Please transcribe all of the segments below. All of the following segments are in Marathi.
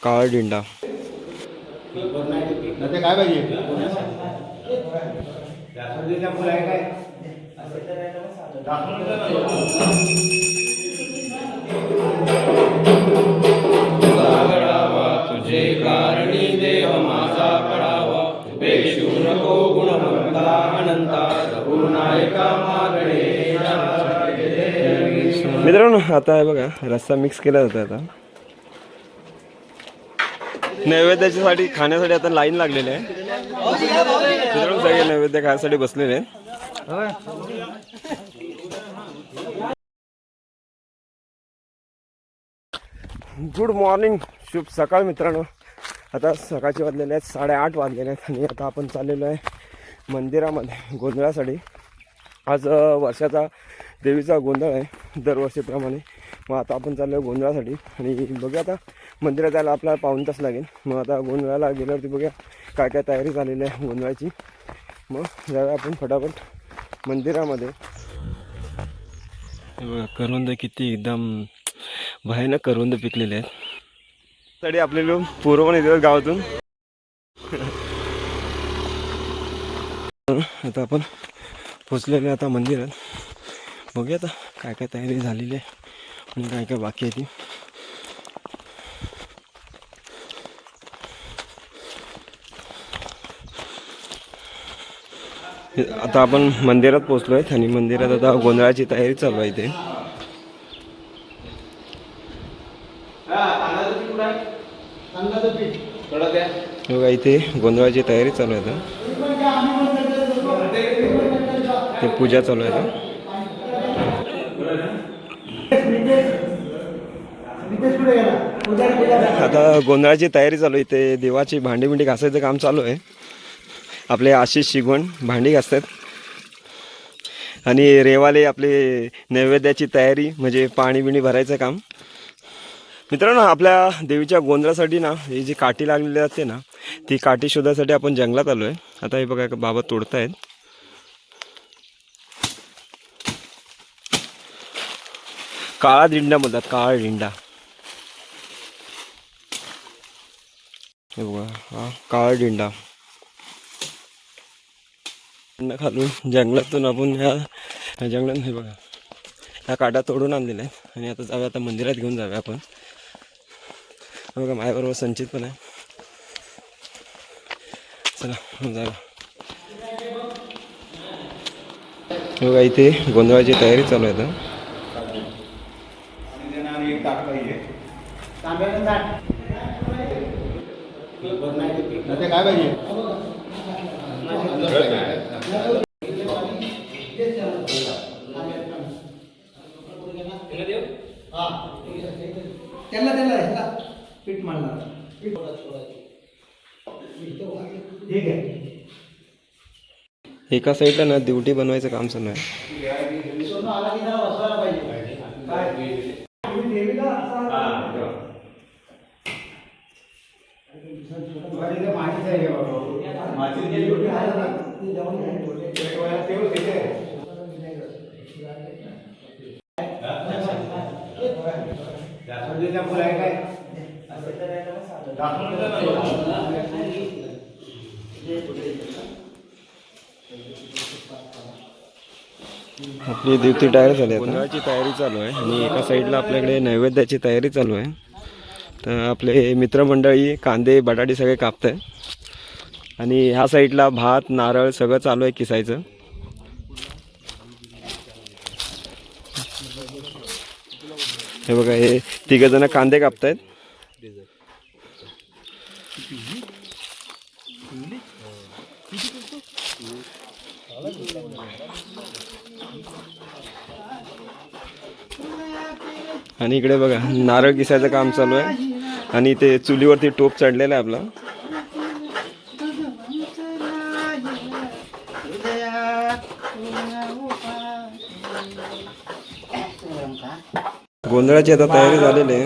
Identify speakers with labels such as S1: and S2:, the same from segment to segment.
S1: काळा दिंडा.
S2: काय पाहिजे
S1: तुझे कारणी देव माझा पडावा, पेशू नको गुणवंता अनंता, नायका मागणे. मित्रांनो आता आहे बघा, रस्सा मिक्स केला जातो. आता नैवेद्याच्यासाठी खाण्यासाठी आता लाईन लागलेली आहे. मित्रांनो सगळे नैवेद्य खाण्यासाठी बसलेले आहेत. गुड मॉर्निंग, शुभ सकाळ मित्रांनो. आता सकाळचे वाजलेले आहेत 8:30 वाजलेले आहेत आणि आता आपण चाललेलो आहे मंदिरामध्ये गोंधळासाठी. आज वर्षाचा देवीचा गोंधळ आहे दरवर्षीप्रमाणे. मग आता आपण चाललो आहे गोंधळासाठी आणि बघूया आता मंदिरात जायला आपल्याला पाऊण तास लागेल. मग आता गोंधळाला गेल्यावरती बघूया काय काय तयारी झालेली आहे गोंधळाची. मग जाऊया आपण फटाफट मंदिरामध्ये. बघा करवंद किती एकदम भयानक करवंद पिकलेले आहेत. तरी आपले लोक पूर्वपण येतात गावातून. आता आपण पोचलेले आता मंदिरात. बघूया आता काय काय तयारी झालेली आहे आणि काय काय बाकी आहे ती. आता आपण मंदिरात पोचलो आहे आणि मंदिरात आता गोंधळाची तयारी चालू आहे इथे. बघा इथे गोंधळाची तयारी चालू आहे. ते पूजा चालू आहे. आता गोंधळाची तयारी चालू आहे. इथे देवाची भांडी घासायचं काम चालू आहे. आपले आशिष शिगवण भांडी घासतात आणि रेवाले आपले नैवेद्याची तयारी म्हणजे पाणी बिणी भरायचं काम. मित्रांनो आपल्या देवीच्या गोंधळासाठी ना ही जी काठी लागलेली असते ना, ती काठी शोधासाठी आपण जंगलात आलो आहे. आता हे बघा बाबा तोडतायत. काळा दिंडा म्हणतात, काळा दिंडा. हे बघा हा काळा दिंडा. खालून जंगलातून आपण ह्या जंगलात हे बघा ह्या काठा तोडून आणलेल्या आहेत आणि आता जाऊया, आता मंदिरात घेऊन जाऊया आपण. बघा माझ्याबरोबर संचित पण आहे. चला जाऊया. बघा इथे गोंधळाची तयारी चालू आहे. आता
S2: काय पाहिजे त्याला पीठ मारणार. ठीक आहे.
S1: एका साईडला ना ड्युटी बनवायचं काम चालू आहे. आपली ड्युटी तयार झाली. गोंधळाची तयारी चालू आहे आणि एका साईडला आपल्याकडे नैवेद्याची तयारी चालू आहे. तर आपले मित्रमंडळी कांदे बटाटे सगळे कापत आहे आणि ह्या साईडला भात नारळ सगळं चालू आहे किसायचं. हे बघा हे तिघ जण कांदे कापतायत. आणि इकडे बघा नारळ किसायचं काम चालू आहे आणि ते चुलीवरती टोप चढलेला आहे आपला. गोंधळाची आता तयारी झालेली आहे.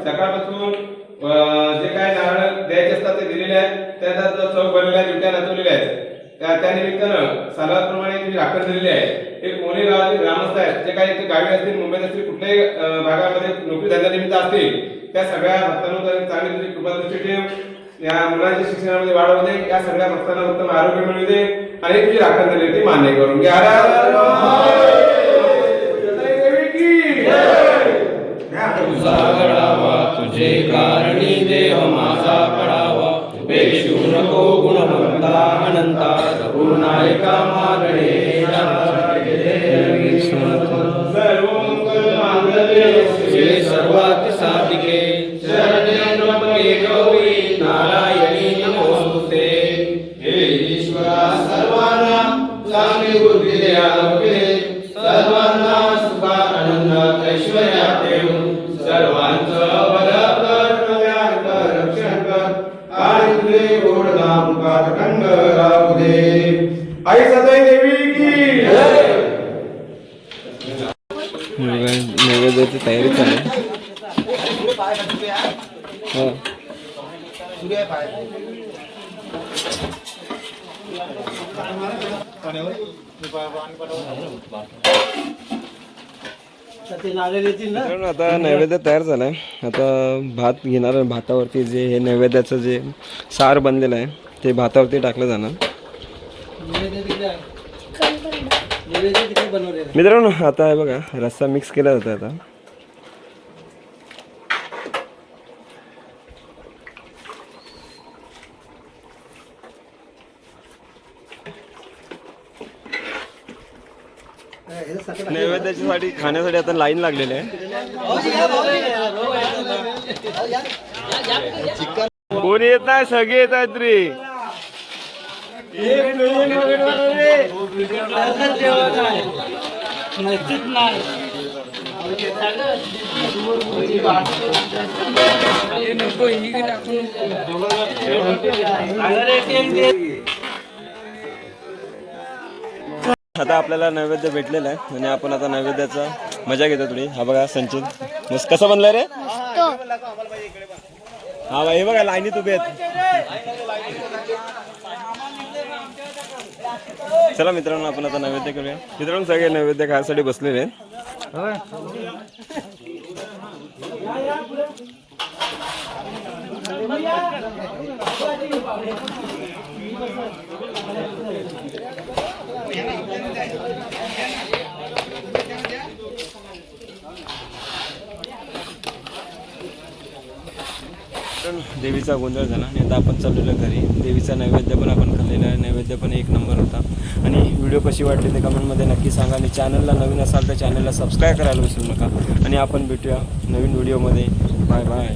S3: सकाळपासून जे काय नारळ द्यायचे असतात ते दिलेले आहेत. त्याचा जो चौक बनलेला ड्युट्या नाचवलेल्या आहेत. त्या निमित्तानं सालाप्रमाणे जी राखण दिलेली आहे. एक मोने गावातील ग्रामस्थ आहेत जे काही इथे गावी असतील, मुंबईत असतील, कुठल्याही भागामध्ये नोकरी धंद्यानिमित्त असतील, त्या सगळ्या भक्तांना चांगली तुझी कृपा दृष्टी ठेव. या मुलांच्या शिक्षणामध्ये वाढ होते, या सगळ्या भक्तांना उत्तम आरोग्य मिळू दे आणि तुझी राखण दिली ती मान्य करून घ्या.
S4: तुझा घडावा तुझे कारणी देव माझा पडावा. पेशू नको गुणवंता अनंता गुरुनायका मागणे सर्वात साधिके शरण्ये त्र्यंबके गौरी नारायणी नमोस्तुते. हे ईश्वरा सर्वांना चांगली बुद्धी द्यावे, सर्वांना सुखा आनंदात ऐश्वर्यात देऊन सर्वांचं भलं कर, कल्याण कर, रक्षण कर आणि तुझे गोडनाम कालखंड राहू दे.
S3: आई सदाई देवी की
S1: नैवेद्याची तयारी चालू आहे. मित्रांनो, आता नैवेद्य तयार झालाय. आता भात घेणार आहे. भातावरती जे हे नैवेद्याचं जे सार बनलेलं आहे ते भातावरती टाकलं जाणार. मित्रांनो, आता आहे बघा, रस्सा मिक्स केला जातो. आता नैवेद्याच्यासाठी खाण्यासाठी आता लाईन लागलेली आहे. कोणी येत नाही, सगळे येत आहेत रे. आता आपल्याला नैवेद्य भेटलेलं आहे आणि आपण आता नैवेद्याचा मजा घेतो थोडी. हा बघा संचित मस्त कसं बनलं रे. हा हे बघा लाईनीत उभे आहेत. चला मित्रांनो, आपण आता नैवेद्य करूया. मित्रांनो, सगळे नैवेद्य खाण्यासाठी बसलेले आहेत. देवीचा गोंधळ झाला आणि आता आपण चाललेलो घरी. देवीचा नैवेद्य पण आपण खाल्लेला आहे. नैवेद्य पण एक नंबर होता. आणि व्हिडिओ कशी वाटली ते कमेंटमध्ये नक्की सांगा. आणि चॅनलला नवीन असाल तर चॅनलला सबस्क्राईब करायला विसरू नका. आणि आपण भेटूया नवीन व्हिडिओमध्ये. Bye bye.